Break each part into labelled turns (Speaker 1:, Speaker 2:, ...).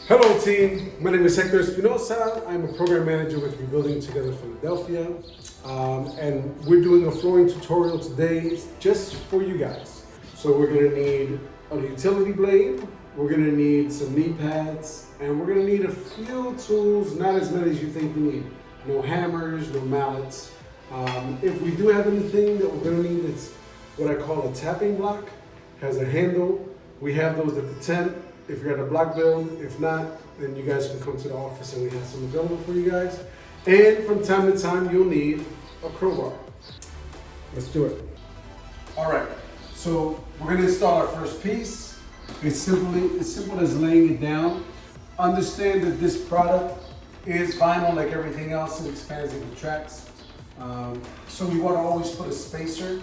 Speaker 1: Hello team, my name is Hector Espinosa. I'm a program manager with Rebuilding Together Philadelphia. And we're doing a flooring tutorial today just for you guys. So we're gonna need a utility blade, we're gonna need some knee pads, and we're gonna need a few tools, not as many as you think we need. No hammers, no mallets. If we do have anything that we're gonna need, it's what I call a tapping block. Has a handle. We have those at the tent. If you're at a block build, if not, then you guys can come to the office and we have some available for you guys. And from time to time, you'll need a crowbar. Let's do it. All right, so we're gonna install our first piece. It's simple as laying it down. Understand that this product is vinyl like everything else. It expands and contracts. So we wanna always put a spacer.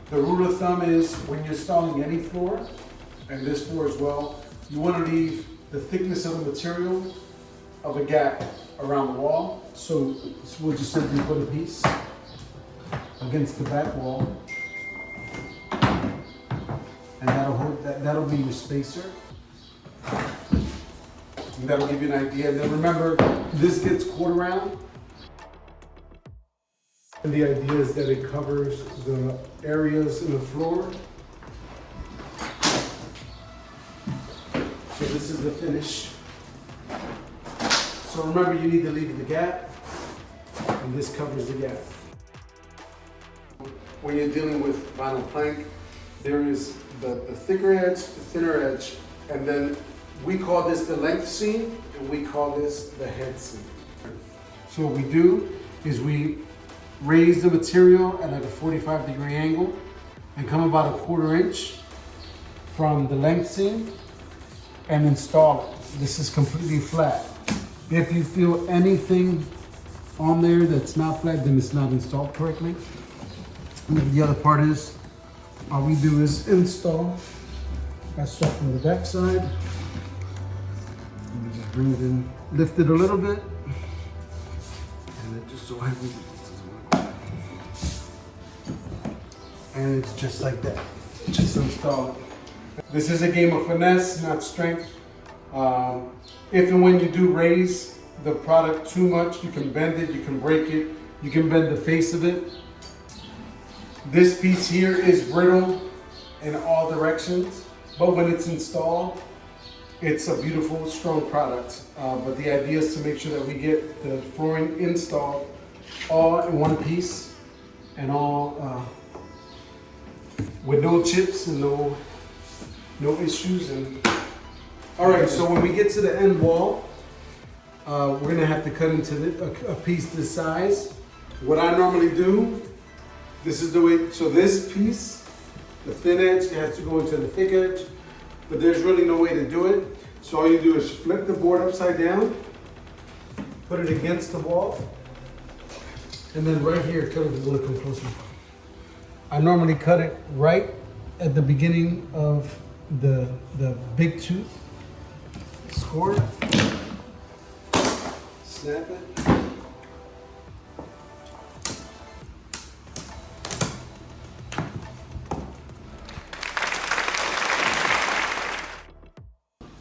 Speaker 1: The rule of thumb is when you're installing any floor, and this floor as well, you want to leave the thickness of the material of a gap around the wall. So we'll just simply put a piece against the back wall, and that'll be your spacer. And that'll give you an idea. And then remember, this gets quarter round. And the idea is that it covers the areas in the floor. So this is the finish. So remember, you need to leave the gap, and this covers the gap. When you're dealing with vinyl plank, there is the thicker edge, the thinner edge, and then we call this the length seam, and we call this the head seam. So what we do is we raise the material at like a 45-degree angle and come about a 1/4 inch from the length seam and install it. This is completely flat. If you feel anything on there that's not flat, then it's not installed correctly. And the other part is, all we do is install. I start from the back side. And we just bring it in, lift it a little bit, and it just so happens. And it's just like that. Just install it. This is a game of finesse, not strength. If and when you do raise the product too much, you can bend it, you can break it, you can bend the face of it. This piece here is brittle in all directions, but when it's installed, it's a beautiful, strong product. But the idea is to make sure that we get the flooring installed all in one piece and all with no chips and no issues. And all right, so when we get to the end wall, we're gonna have to cut into a piece this size. What I normally do, this is the way, so this piece, the thin edge, has to go into the thick edge, but there's really no way to do it. So all you do is flip the board upside down, put it against the wall, and then right here, cut it a little come closer. I normally cut it right at the beginning of the big tooth. Score it. Snap it.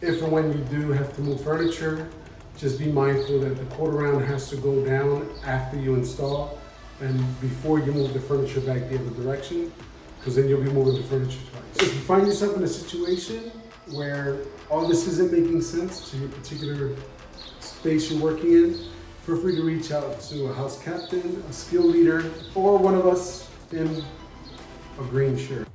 Speaker 1: If and when you do have to move furniture, just be mindful that the quarter round has to go down after you install and before you move the furniture back the other direction, because then you'll be moving the furniture twice. If you find yourself in a situation where all this isn't making sense to your particular space you're working in, feel free to reach out to a house captain, a skill leader, or one of us in a green shirt.